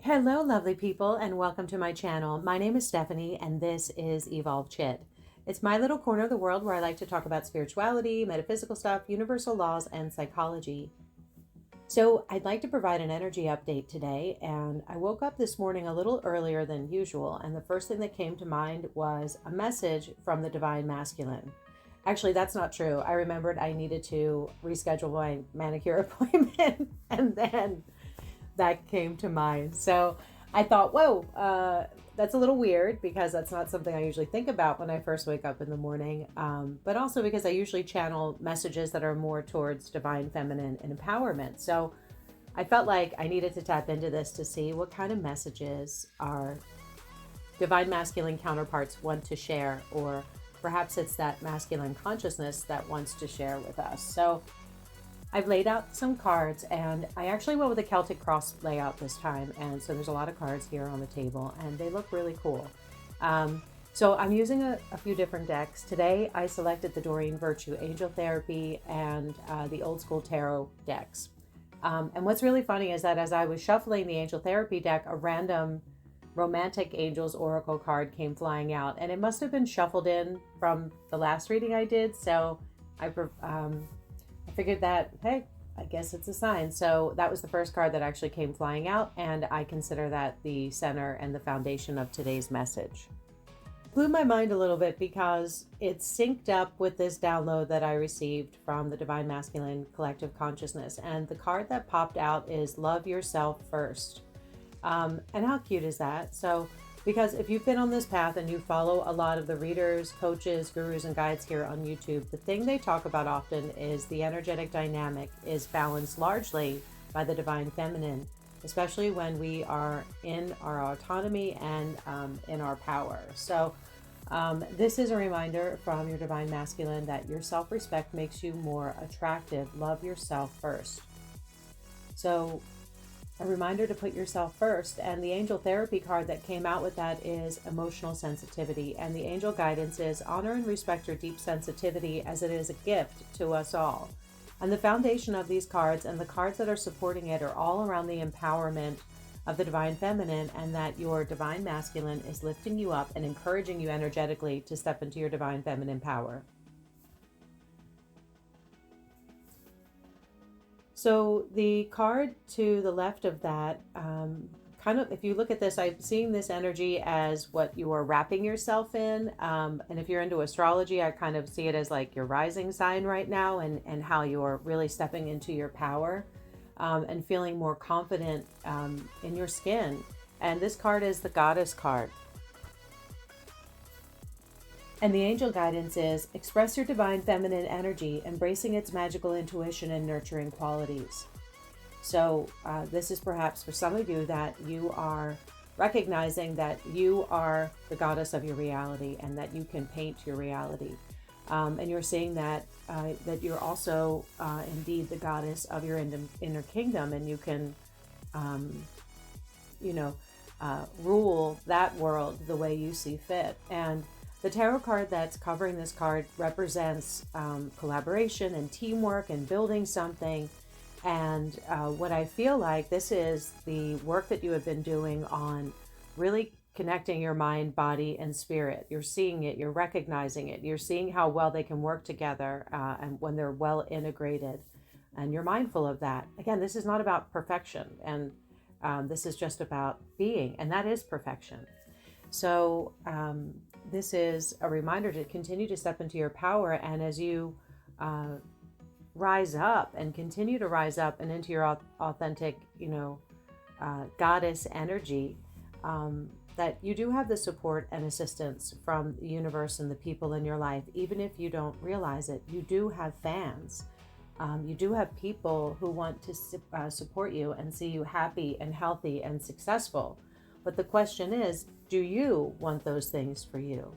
Hello, lovely people, and welcome to my channel. My name is Stephanie, and this is Evolve Chit. It's my little corner of the world where I like to talk about spirituality, metaphysical stuff, universal laws, and psychology. So, I'd like to provide an energy update today, and I woke up this morning a little earlier than usual, and the first thing that came to mind was a message from the Divine Masculine. Actually, that's not true. I remembered I needed to reschedule my manicure appointment, and then that came to mind. So I thought, whoa, that's a little weird because that's not something I usually think about when I first wake up in the morning. But also because I usually channel messages that are more towards divine feminine and empowerment. So I felt like I needed to tap into this to see what kind of messages our divine masculine counterparts want to share, or perhaps it's that masculine consciousness that wants to share with us. So I've laid out some cards, and I actually went with a Celtic cross layout this time, and so there's a lot of cards here on the table and they look really cool. So I'm using a few different decks. Today I selected the Doreen Virtue Angel Therapy and the Old School Tarot decks. And what's really funny is that as I was shuffling the Angel Therapy deck, a random Romantic Angels Oracle card came flying out, and it must have been shuffled in from the last reading I did. So I figured that, hey, I guess it's a sign. So that was the first card that actually came flying out, and I consider that the center and the foundation of today's message. Blew my mind a little bit because it's synced up with this download that I received from the Divine Masculine Collective Consciousness. And the card that popped out is Love Yourself First. And how cute is that? So because if you've been on this path and you follow a lot of the readers, coaches, gurus, and guides here on YouTube, the thing they talk about often is the energetic dynamic is balanced largely by the divine feminine, especially when we are in our autonomy and in our power. So this is a reminder from your divine masculine that your self-respect makes you more attractive. Love yourself first. So a reminder to put yourself first. And the Angel Therapy card that came out with that is emotional sensitivity. And the angel guidance is honor and respect your deep sensitivity as it is a gift to us all. And the foundation of these cards and the cards that are supporting it are all around the empowerment of the divine feminine, and that your divine masculine is lifting you up and encouraging you energetically to step into your divine feminine power. So the card to the left of that, kind of, if you look at this, I'm seeing this energy as what you are wrapping yourself in. And if you're into astrology, I kind of see it as like your rising sign right now, and how you're really stepping into your power and feeling more confident in your skin. And this card is the Goddess card. And the angel guidance is express your divine feminine energy, embracing its magical intuition and nurturing qualities. So this is perhaps for some of you that you are recognizing that you are the goddess of your reality and that you can paint your reality. And you're seeing that that you're also indeed the goddess of your inner kingdom, and you can, rule that world the way you see fit. And the tarot card that's covering this card represents collaboration and teamwork and building something. And what I feel like this is the work that you have been doing on really connecting your mind, body, and spirit. You're seeing it, you're recognizing it, you're seeing how well they can work together and when they're well integrated. And you're mindful of that. Again, this is not about perfection, and this is just about being, and that is perfection. So this is a reminder to continue to step into your power, and as you rise up and continue to rise up and into your authentic, goddess energy, that you do have the support and assistance from the universe and the people in your life. Even if you don't realize it, you do have fans. You do have people who want to support you and see you happy and healthy and successful. But the question is, do you want those things for you?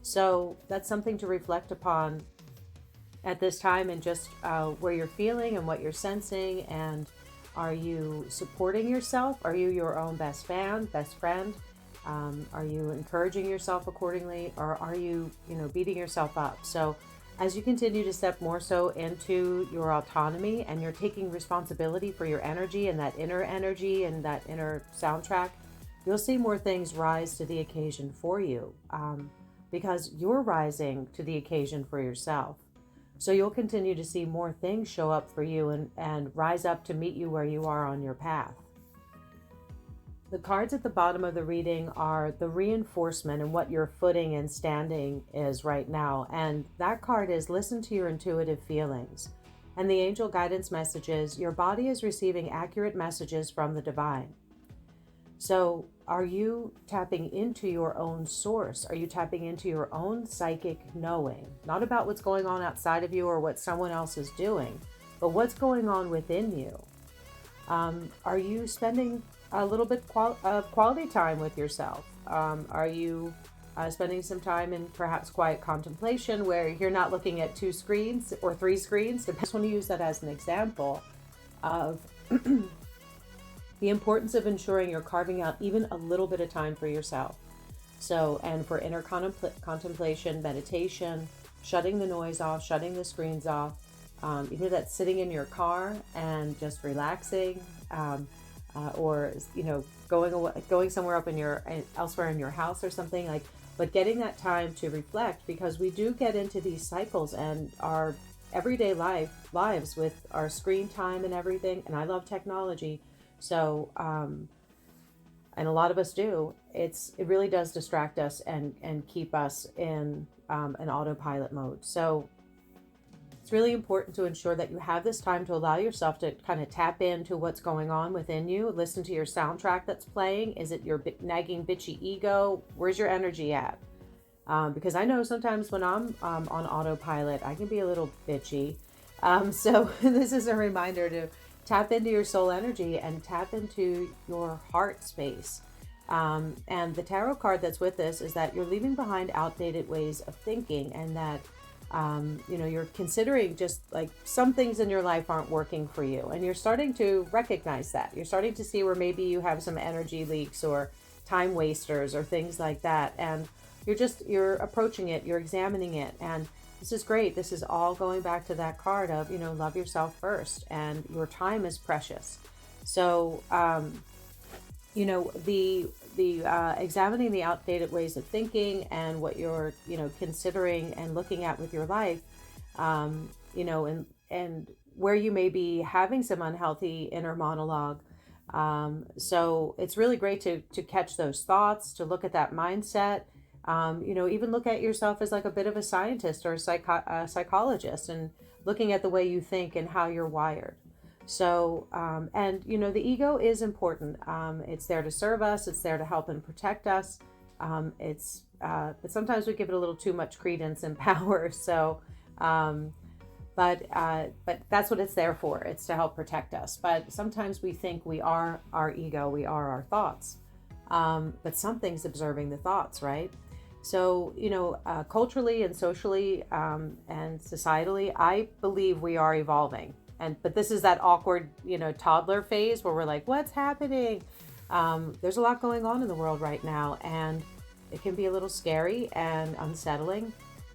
So that's something to reflect upon at this time, and just where you're feeling and what you're sensing. And are you supporting yourself? Are you your own best fan, best friend? Are you encouraging yourself accordingly, or are you, beating yourself up? So As you continue to step more so into your autonomy and you're taking responsibility for your energy and that inner energy and that inner soundtrack, you'll see more things rise to the occasion for you, because you're rising to the occasion for yourself. So you'll continue to see more things show up for you and rise up to meet you where you are on your path. The cards at the bottom of the reading are the reinforcement and what your footing and standing is right now. And that card is listen to your intuitive feelings. And the angel guidance message is your body is receiving accurate messages from the divine. So are you tapping into your own source? Are you tapping into your own psychic knowing? Not about what's going on outside of you or what someone else is doing, but what's going on within you. Are you spending a little bit of quality time with yourself? Are you spending some time in perhaps quiet contemplation where you're not looking at 2 screens or 3 screens? I just want to use that as an example of the importance of ensuring you're carving out even a little bit of time for yourself. So, and for inner contemplation, meditation, shutting the noise off, shutting the screens off, either that's sitting in your car and just relaxing, or going somewhere up in your elsewhere in your house or something like. But getting that time to reflect, because we do get into these cycles and our everyday lives with our screen time and everything. And I love technology, so and a lot of us do. It really does distract us and keep us in an autopilot mode. So it's really important to ensure that you have this time to allow yourself to kind of tap into what's going on within you. Listen to your soundtrack that's playing. Is it your nagging, bitchy ego? Where's your energy at? Because I know sometimes when I'm on autopilot, I can be a little bitchy. So this is a reminder to tap into your soul energy and tap into your heart space. And the tarot card that's with this is that you're leaving behind outdated ways of thinking, and that you're considering just like some things in your life aren't working for you, and you're starting to recognize that. You're starting to see where maybe you have some energy leaks or time wasters or things like that, and you're approaching it, you're examining it, and this is great. This is all going back to that card of, love yourself first, and your time is precious. So the examining the outdated ways of thinking and what you're considering and looking at with your life, and where you may be having some unhealthy inner monologue. So it's really great to catch those thoughts, to look at that mindset. Even look at yourself as like a bit of a scientist or a psychologist, and looking at the way you think and how you're wired. So, the ego is important. It's there to serve us. It's there to help and protect us. But sometimes we give it a little too much credence and power. So, but that's what it's there for. It's to help protect us. But sometimes we think we are our ego. We are our thoughts. But something's observing the thoughts, right? So, culturally and socially, and societally, I believe we are evolving. But this is that awkward, toddler phase where we're like, what's happening? There's a lot going on in the world right now, and it can be a little scary and unsettling.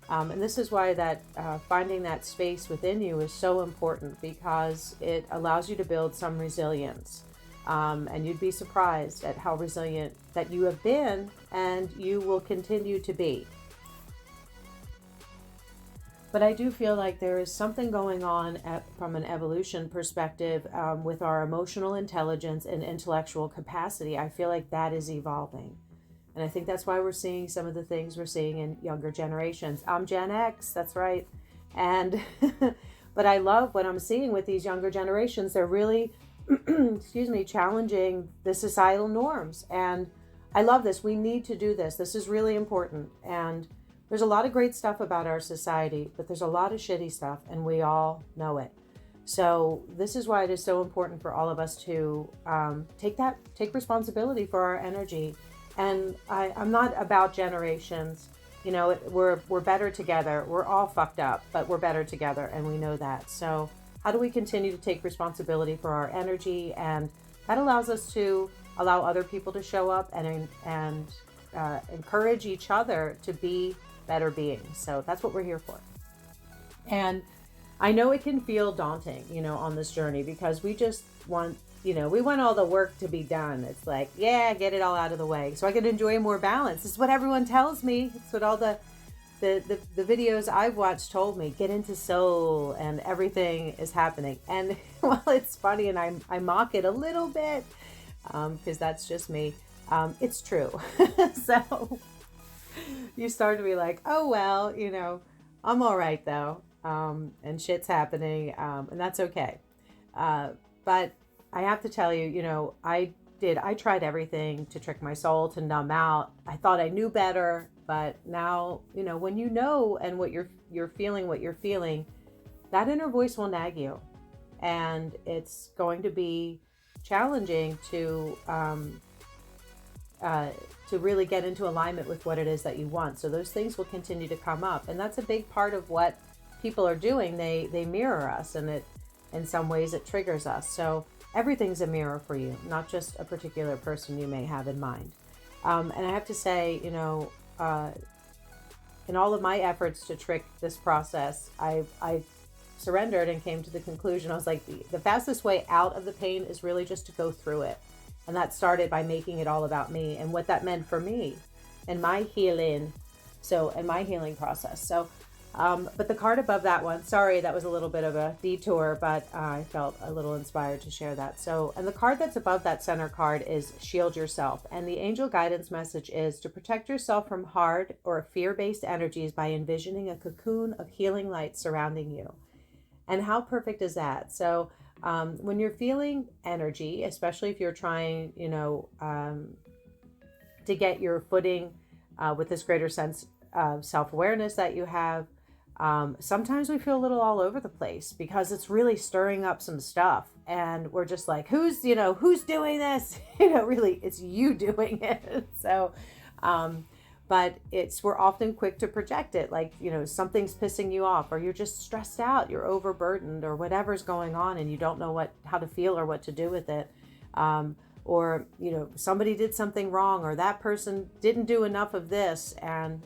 And this is why that finding that space within you is so important, because it allows you to build some resilience. And you'd be surprised at how resilient that you have been and you will continue to be. But I do feel like there is something going on from an evolution perspective, with our emotional intelligence and intellectual capacity. I feel like that is evolving. And I think that's why we're seeing some of the things we're seeing in younger generations. I'm Gen X, that's right. And but I love what I'm seeing with these younger generations. They're really challenging the societal norms. And I love this. We need to do this. This is really important. And there's a lot of great stuff about our society, but there's a lot of shitty stuff, and we all know it. So this is why it is so important for all of us to take responsibility for our energy. And I'm not about generations. We're better together. We're all fucked up, but we're better together, and we know that. So how do we continue to take responsibility for our energy? And that allows us to allow other people to show up and encourage each other to be better beings. So that's what we're here for. And I know it can feel daunting, on this journey, because we just want, we want all the work to be done. It's like, yeah, get it all out of the way so I can enjoy more balance. It's what everyone tells me. It's what all the videos I've watched told me. Get into soul and everything is happening. And well, it's funny, and I mock it a little bit because that's just me. It's true. So you start to be like, oh, well, I'm all right though. And shit's happening. And that's okay. But I have to tell you, I tried everything to trick my soul, to numb out. I thought I knew better, but now, when and what you're feeling, that inner voice will nag you, and it's going to be challenging to really get into alignment with what it is that you want. So those things will continue to come up, and that's a big part of what people are doing. They mirror us, and in some ways it triggers us. So everything's a mirror for you, not just a particular person you may have in mind. And I have to say, in all of my efforts to trick this process, I surrendered and came to the conclusion. I was like, the fastest way out of the pain is really just to go through it. And that started by making it all about me and what that meant for me and my healing. And my healing process. So, but the card above that one, sorry, that was a little bit of a detour, but I felt a little inspired to share that. So, and the card that's above that center card is Shield Yourself. And the angel guidance message is to protect yourself from hard or fear-based energies by envisioning a cocoon of healing light surrounding you. And how perfect is that? So, when you're feeling energy, especially if you're trying, to get your footing with this greater sense of self-awareness that you have, sometimes we feel a little all over the place because it's really stirring up some stuff, and we're just like, who's doing this? Really, it's you doing it. So, but we're often quick to project it, like, something's pissing you off, or you're just stressed out, you're overburdened, or whatever's going on, and you don't know how to feel or what to do with it. Or, somebody did something wrong, or that person didn't do enough of this, and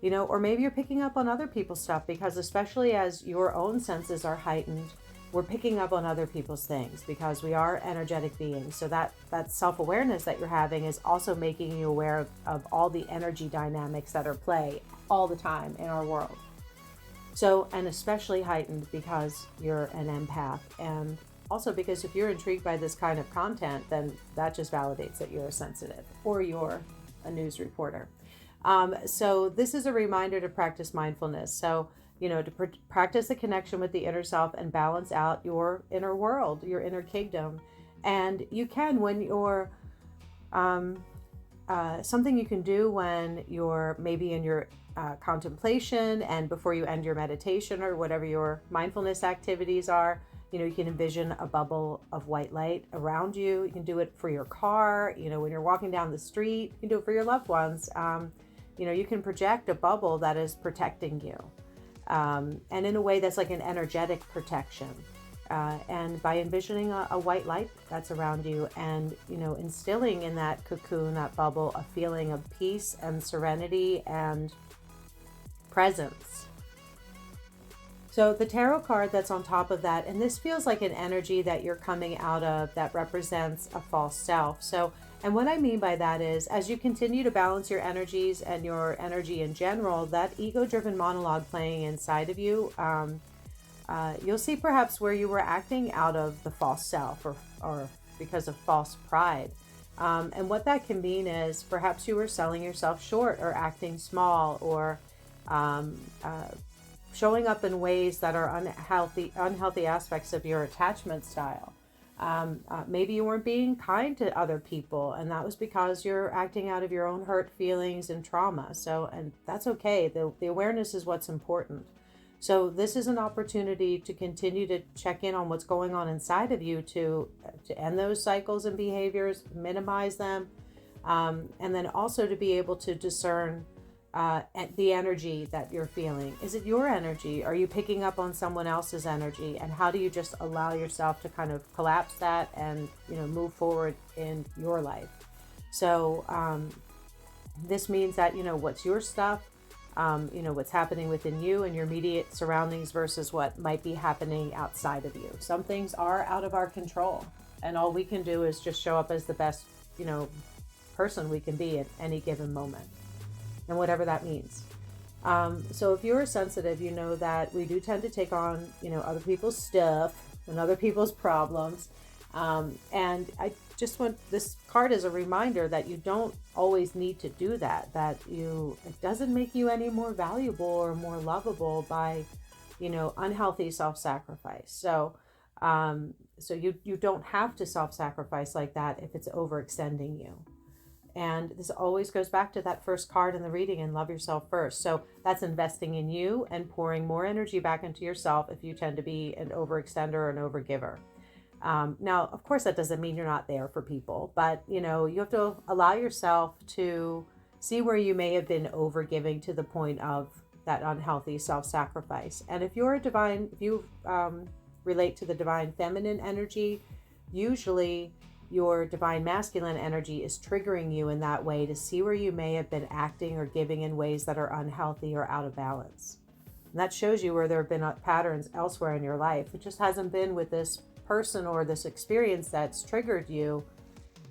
or maybe you're picking up on other people's stuff, because especially as your own senses are heightened, we're picking up on other people's things because we are energetic beings. So that self-awareness that you're having is also making you aware of all the energy dynamics that are play all the time in our world. So, and especially heightened because you're an empath, and also because if you're intrigued by this kind of content, then that just validates that you're a sensitive or you're a news reporter. So this is a reminder to practice mindfulness. So, to practice the connection with the inner self and balance out your inner world, your inner kingdom. And you can, when you're, something you can do when you're maybe in your contemplation and before you end your meditation or whatever your mindfulness activities are, you can envision a bubble of white light around you. You can do it for your car, when you're walking down the street. You can do it for your loved ones. You can project a bubble that is protecting you. And in a way that's like an energetic protection. And by envisioning a white light that's around you and, instilling in that cocoon, that bubble, a feeling of peace and serenity and presence. So the tarot card that's on top of that, and this feels like an energy that you're coming out of that represents a false self. So, and what I mean by that is, as you continue to balance your energies and your energy in general, that ego-driven monologue playing inside of you, you'll see perhaps where you were acting out of the false self or because of false pride. And what that can mean is perhaps you were selling yourself short or acting small or showing up in ways that are unhealthy aspects of your attachment style. Maybe you weren't being kind to other people, and that was because you're acting out of your own hurt feelings and trauma. So, and that's okay. The awareness is what's important. So this is an opportunity to continue to check in on what's going on inside of you to end those cycles and behaviors, minimize them, and then also to be able to discern the energy that you're feeling. Is it your energy? Are you picking up on someone else's energy? And how do you just allow yourself to kind of collapse that and, move forward in your life? So this means that, what's your stuff? what's happening within you and your immediate surroundings versus what might be happening outside of you. Some things are out of our control, and all we can do is just show up as the best, person we can be at any given moment, and whatever that means. So if you're sensitive, you know that we do tend to take on, other people's stuff and other people's problems. And I just want this card as a reminder that you don't always need to do that, it doesn't make you any more valuable or more lovable by, unhealthy self-sacrifice. So you don't have to self-sacrifice like that if it's overextending you. And this always goes back to that first card in the reading, and love yourself first. So that's investing in you and pouring more energy back into yourself if you tend to be an overextender or an overgiver. Now, of course, that doesn't mean you're not there for people, but you have to allow yourself to see where you may have been overgiving to the point of that unhealthy self-sacrifice. And if you relate to the divine feminine energy, usually your divine masculine energy is triggering you in that way to see where you may have been acting or giving in ways that are unhealthy or out of balance. And that shows you where there have been patterns elsewhere in your life. It just hasn't been with this person or this experience that's triggered you.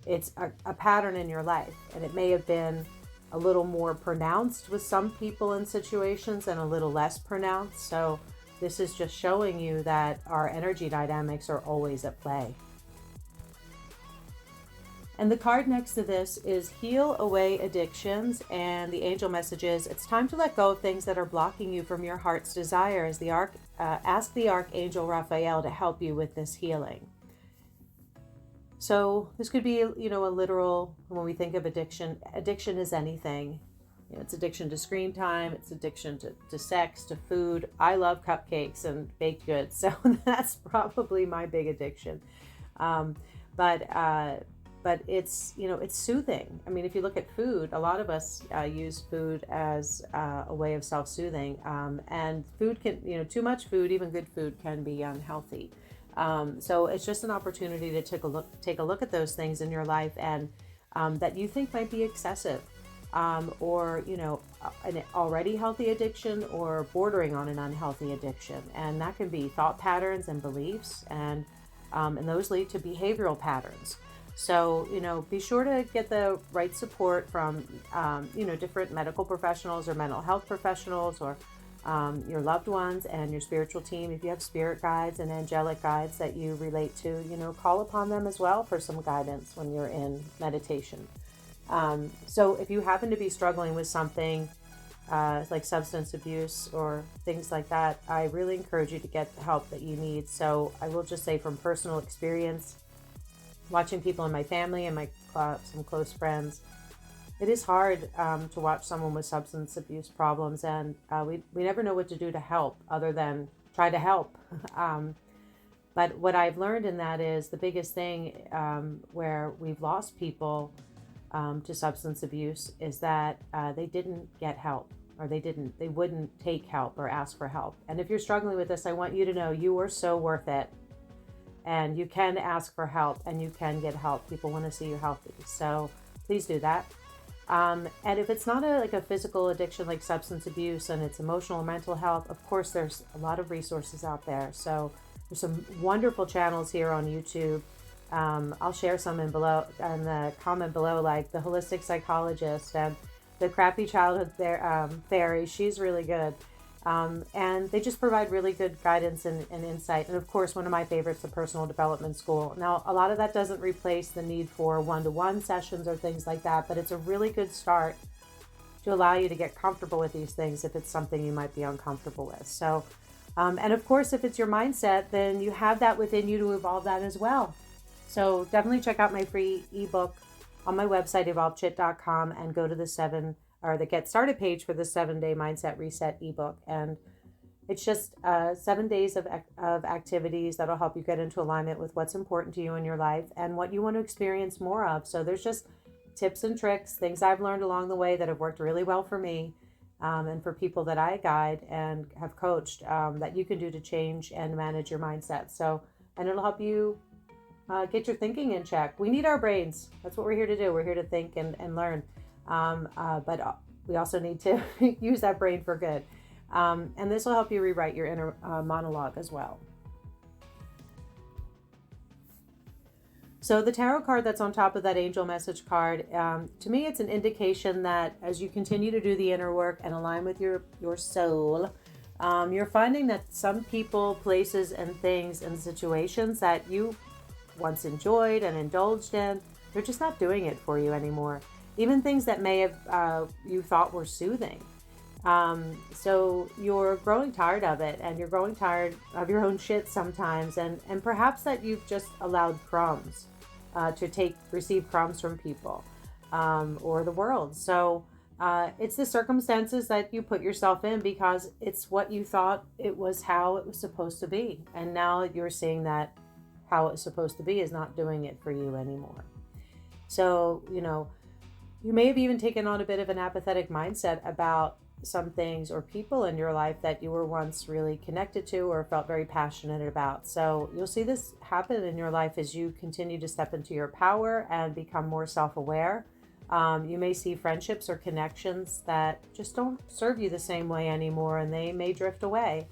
It's a pattern in your life, and it may have been a little more pronounced with some people and situations and a little less pronounced. So this is just showing you that our energy dynamics are always at play. And the card next to this is Heal Away Addictions, and the angel message is, it's time to let go of things that are blocking you from your heart's desire, as ask the Archangel Raphael to help you with this healing. So this could be, a literal, when we think of addiction is anything. It's addiction to screen time, it's addiction to sex, to food. I love cupcakes and baked goods, so that's probably my big addiction. But it's, it's soothing. I mean, if you look at food, a lot of us use food as a way of self-soothing. And food can, too much food, even good food, can be unhealthy. So it's just an opportunity to take a look at those things in your life and that you think might be excessive, or, an already healthy addiction or bordering on an unhealthy addiction. And that can be thought patterns and beliefs, and those lead to behavioral patterns. So, be sure to get the right support from, different medical professionals or mental health professionals, or your loved ones and your spiritual team. If you have spirit guides and angelic guides that you relate to, call upon them as well for some guidance when you're in meditation. So if you happen to be struggling with something like substance abuse or things like that, I really encourage you to get the help that you need. So I will just say, from personal experience, watching people in my family and my some close friends, it is hard to watch someone with substance abuse problems, and we never know what to do to help other than try to help. But what I've learned in that is the biggest thing where we've lost people to substance abuse is that they didn't get help, or they wouldn't take help or ask for help. And if you're struggling with this, I want you to know you are so worth it. And you can ask for help, and you can get help. People want to see you healthy. So please do that. And if it's not a physical addiction like substance abuse, and it's emotional or mental health, of course, there's a lot of resources out there. So there's some wonderful channels here on YouTube. I'll share some in the comment below, like the Holistic Psychologist and the Crappy Childhood Fairy. She's really good. And they just provide really good guidance and insight. And of course, one of my favorites, the Personal Development School. Now, a lot of that doesn't replace the need for one-to-one sessions or things like that, but it's a really good start to allow you to get comfortable with these things if it's something you might be uncomfortable with. So, and of course, if it's your mindset, then you have that within you to evolve that as well. So definitely check out my free ebook on my website, evolvechit.com, and go to the Get Started page for the 7-day Mindset Reset ebook. And it's just 7 days of activities that'll help you get into alignment with what's important to you in your life and what you want to experience more of. So there's just tips and tricks, things I've learned along the way that have worked really well for me, and for people that I guide and have coached, that you can do to change and manage your mindset. So, and it'll help you get your thinking in check. We need our brains. That's what we're here to do. We're here to think and learn. But we also need to use that brain for good. And this will help you rewrite your inner monologue as well. So the tarot card that's on top of that angel message card, to me, it's an indication that as you continue to do the inner work and align with your soul, you're finding that some people, places, and things and situations that you once enjoyed and indulged in, they're just not doing it for you anymore. Even things that may have you thought were soothing. So you're growing tired of it, and you're growing tired of your own shit sometimes, and perhaps that you've just allowed crumbs to receive crumbs from people or the world. So it's the circumstances that you put yourself in because it's what you thought it was, how it was supposed to be, and now you're seeing that how it's supposed to be is not doing it for you anymore. So you may have even taken on a bit of an apathetic mindset about some things or people in your life that you were once really connected to or felt very passionate about. So you'll see this happen in your life as you continue to step into your power and become more self-aware. You may see friendships or connections that just don't serve you the same way anymore, and they may drift away.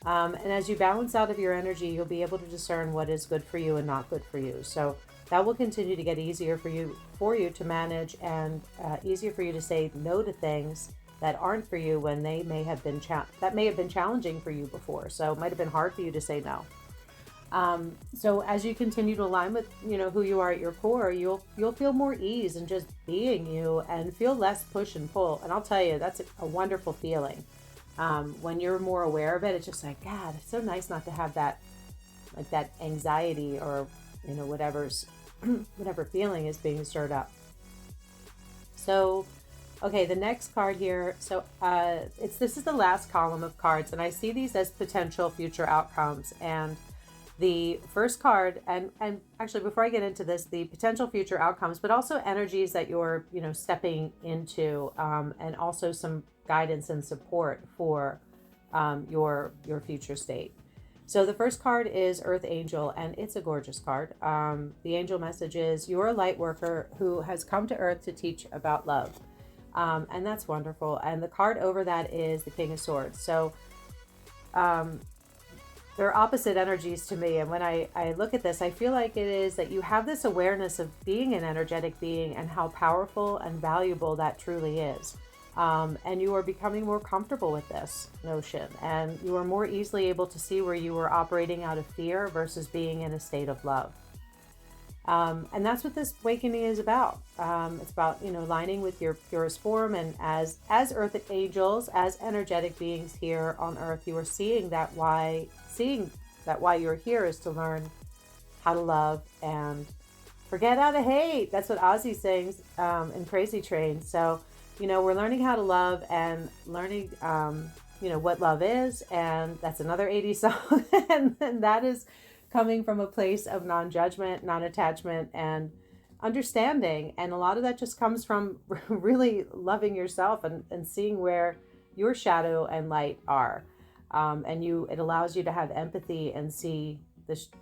And as you balance out of your energy, you'll be able to discern what is good for you and not good for you. So that will continue to get easier for you to manage, and easier for you to say no to things that aren't for you when they may have been challenging for you before. So it might have been hard for you to say no. So as you continue to align with who you are at your core, you'll feel more ease in just being you and feel less push and pull. And I'll tell you, that's a wonderful feeling. When you're more aware of it, it's just like, God, it's so nice not to have that anxiety or whatever feeling is being stirred up. So okay, the next card here. So this is the last column of cards, and I see these as potential future outcomes. And the first card, and actually before I get into this, the potential future outcomes, but also energies that you're stepping into, and also some guidance and support for your future state. So the first card is Earth Angel, and it's a gorgeous card. The angel message is, you're a light worker who has come to Earth to teach about love. And that's wonderful. And the card over that is the King of Swords. So they're opposite energies to me. And when I look at this, I feel like it is that you have this awareness of being an energetic being and how powerful and valuable that truly is. And you are becoming more comfortable with this notion. And you are more easily able to see where you are operating out of fear versus being in a state of love. And that's what this awakening is about. It's about, aligning with your purest form. And as Earth Angels, as energetic beings here on Earth, you are seeing that why you're here is to learn how to love and forget how to hate. That's what Ozzy sings in Crazy Train. So, we're learning how to love and learning, what love is. And that's another 80s song. and that is coming from a place of non-judgment, non-attachment, and understanding. And a lot of that just comes from really loving yourself and seeing where your shadow and light are. It allows you to have empathy and see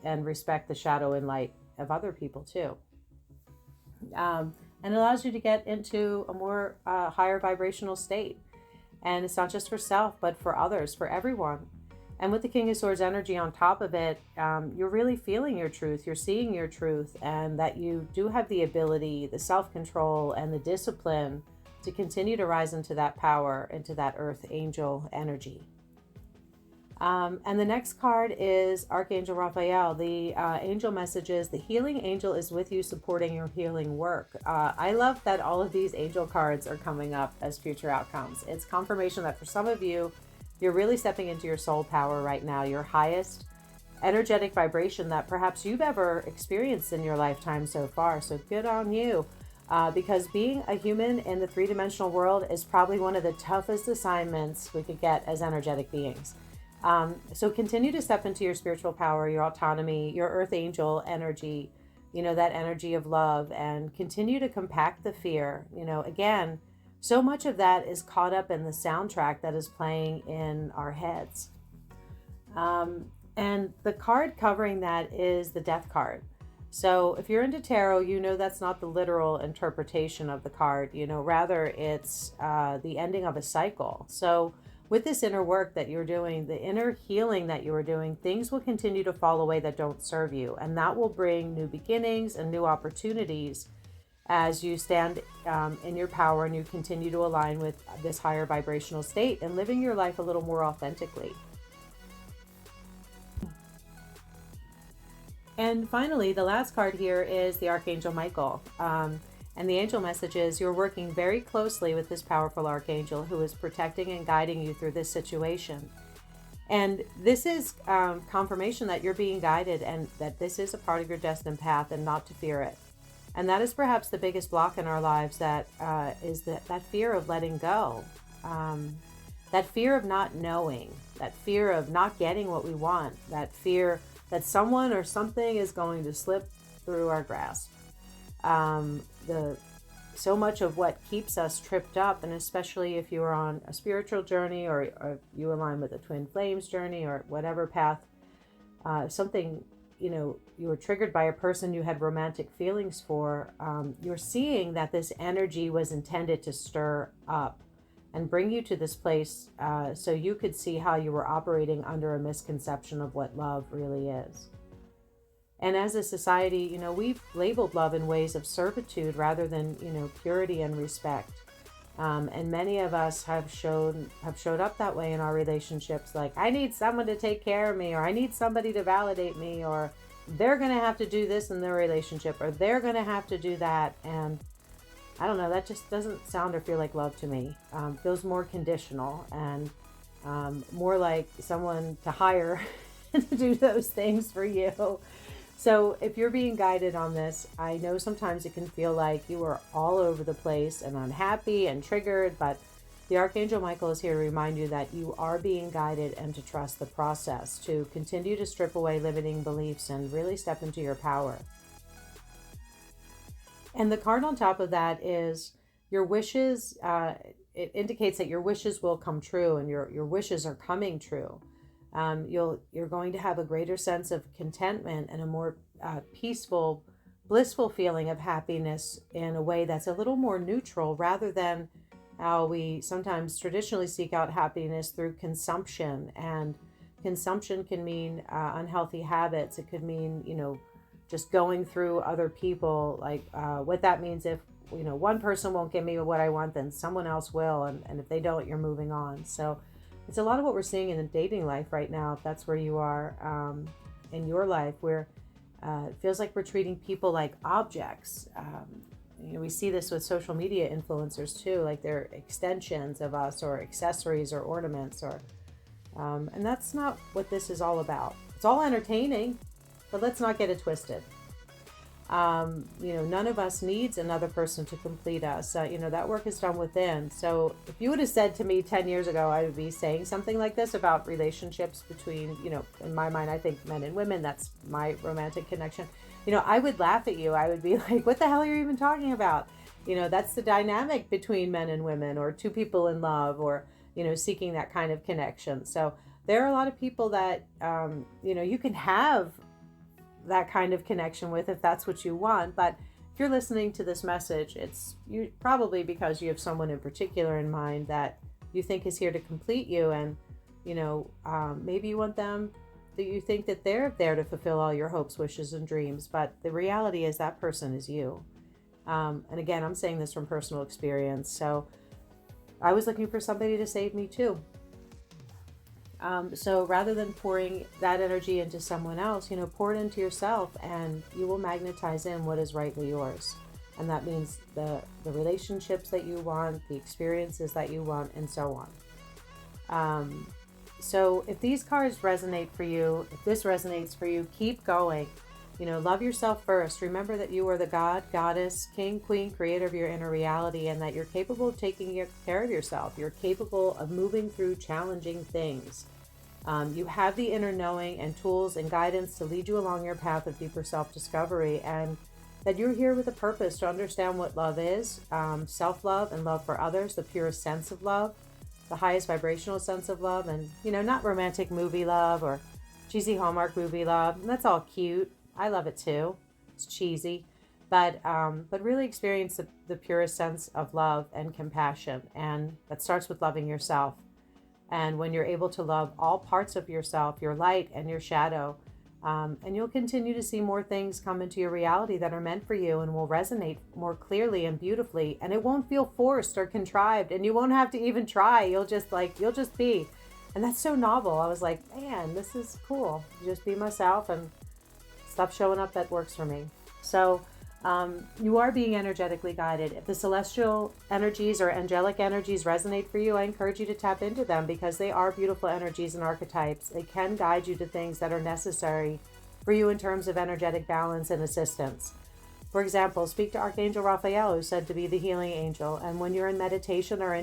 and respect the shadow and light of other people too. And it allows you to get into a more higher vibrational state. And it's not just for self, but for others, for everyone. And with the King of Swords energy on top of it, you're really feeling your truth. You're seeing your truth, and that you do have the ability, the self-control, and the discipline to continue to rise into that power, into that Earth Angel energy. And the next card is Archangel Raphael. The angel message is, the healing angel is with you, supporting your healing work. I love that all of these angel cards are coming up as future outcomes. It's confirmation that for some of you, you're really stepping into your soul power right now, your highest energetic vibration that perhaps you've ever experienced in your lifetime so far. So good on you. Because being a human in the three-dimensional world is probably one of the toughest assignments we could get as energetic beings. So continue to step into your spiritual power, your autonomy, your Earth Angel energy, that energy of love, and continue to compact the fear. Again, so much of that is caught up in the soundtrack that is playing in our heads. And the card covering that is the Death card. So if you're into tarot, you know that's not the literal interpretation of the card. Rather it's the ending of a cycle. So with this inner work that you're doing, the inner healing that you are doing, things will continue to fall away that don't serve you. And that will bring new beginnings and new opportunities as you stand in your power and you continue to align with this higher vibrational state and living your life a little more authentically. And finally, the last card here is the Archangel Michael. And the angel message is you're working very closely with this powerful archangel who is protecting and guiding you through this situation. And this is confirmation that you're being guided and that this is a part of your destined path and not to fear it. And that is perhaps the biggest block in our lives, that is that fear of letting go, that fear of not knowing, that fear of not getting what we want, that fear that someone or something is going to slip through our grasp. So much of what keeps us tripped up, and especially if you are on a spiritual journey or you align with a twin flames journey or whatever path, something, you were triggered by a person you had romantic feelings for, you're seeing that this energy was intended to stir up and bring you to this place so you could see how you were operating under a misconception of what love really is. And as a society, we've labeled love in ways of servitude rather than, purity and respect. And many of us have showed up that way in our relationships. Like, I need someone to take care of me, or I need somebody to validate me, or they're going to have to do this in their relationship, or they're going to have to do that. And I don't know, that just doesn't sound or feel like love to me. Feels more conditional and more like someone to hire to do those things for you. So if you're being guided on this, I know sometimes it can feel like you are all over the place and unhappy and triggered, but the Archangel Michael is here to remind you that you are being guided and to trust the process, to continue to strip away limiting beliefs and really step into your power. And the card on top of that is your wishes. It indicates that your wishes will come true, and your wishes are coming true. You're going to have a greater sense of contentment and a more peaceful, blissful feeling of happiness in a way that's a little more neutral, rather than how we sometimes traditionally seek out happiness through consumption. And consumption can mean unhealthy habits. It could mean, just going through other people, like what that means if, one person won't give me what I want, then someone else will. And if they don't, you're moving on. So it's a lot of what we're seeing in the dating life right now, if that's where you are in your life, where it feels like we're treating people like objects. We see this with social media influencers too, like they're extensions of us or accessories or ornaments, and that's not what this is all about. It's all entertaining, but let's not get it twisted. None of us needs another person to complete us. That work is done within. So if you would have said to me 10 years ago, I would be saying something like this about relationships between, in my mind, I think men and women, that's my romantic connection. I would laugh at you. I would be like, what the hell are you even talking about? That's the dynamic between men and women, or two people in love, or, seeking that kind of connection. So there are a lot of people that, you can have that kind of connection with if that's what you want. But if you're listening to this message, it's probably because you have someone in particular in mind that you think is here to complete you. And, maybe you want them, that you think that they're there to fulfill all your hopes, wishes, and dreams. But the reality is that person is you. And again, I'm saying this from personal experience. So I was looking for somebody to save me too. So rather than pouring that energy into someone else, pour it into yourself, and you will magnetize in what is rightly yours. And that means the relationships that you want, the experiences that you want, and so on. So if these cards resonate for you, if this resonates for you, keep going. Love yourself first. Remember that you are the God, goddess, king, queen, creator of your inner reality, and that you're capable of taking care of yourself. You're capable of moving through challenging things. You have the inner knowing and tools and guidance to lead you along your path of deeper self-discovery, and that you're here with a purpose to understand what love is, self-love and love for others, the purest sense of love, the highest vibrational sense of love, and, not romantic movie love or cheesy Hallmark movie love. And that's all cute. I love it too. It's cheesy, but really experience the purest sense of love and compassion. And that starts with loving yourself. And when you're able to love all parts of yourself, your light and your shadow, and you'll continue to see more things come into your reality that are meant for you and will resonate more clearly and beautifully. And it won't feel forced or contrived, and you won't have to even try. You'll just be. And that's so novel. I was like, man, this is cool. Just be myself and stuff showing up that works for me. So you are being energetically guided. If the celestial energies or angelic energies resonate for you, I encourage you to tap into them because they are beautiful energies and archetypes. They can guide you to things that are necessary for you in terms of energetic balance and assistance. For example, speak to Archangel Raphael, who's said to be the healing angel. And when you're in meditation or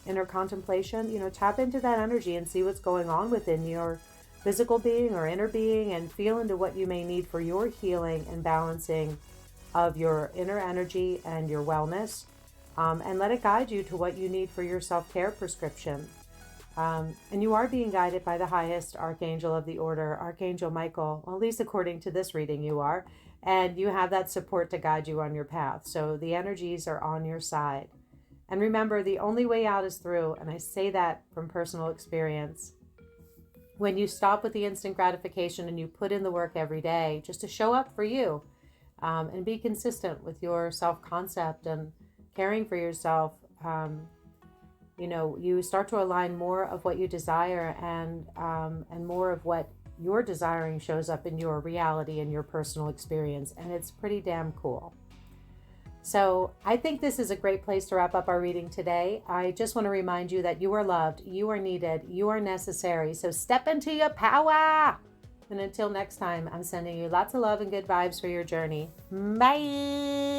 inner contemplation, tap into that energy and see what's going on within your physical being or inner being and feel into what you may need for your healing and balancing of your inner energy and your wellness, and let it guide you to what you need for your self-care prescription. And you are being guided by the highest archangel of the order, Archangel Michael. Well, at least according to this reading, you are. And you have that support to guide you on your path. So the energies are on your side. And remember, the only way out is through. And I say that from personal experience. When you stop with the instant gratification and you put in the work every day just to show up for you, and be consistent with your self-concept and caring for yourself, you start to align more of what you desire and more of what you're desiring shows up in your reality and your personal experience. And it's pretty damn cool. So I think this is a great place to wrap up our reading today. I just want to remind you that you are loved, you are needed, you are necessary. So step into your power. And until next time, I'm sending you lots of love and good vibes for your journey. Bye.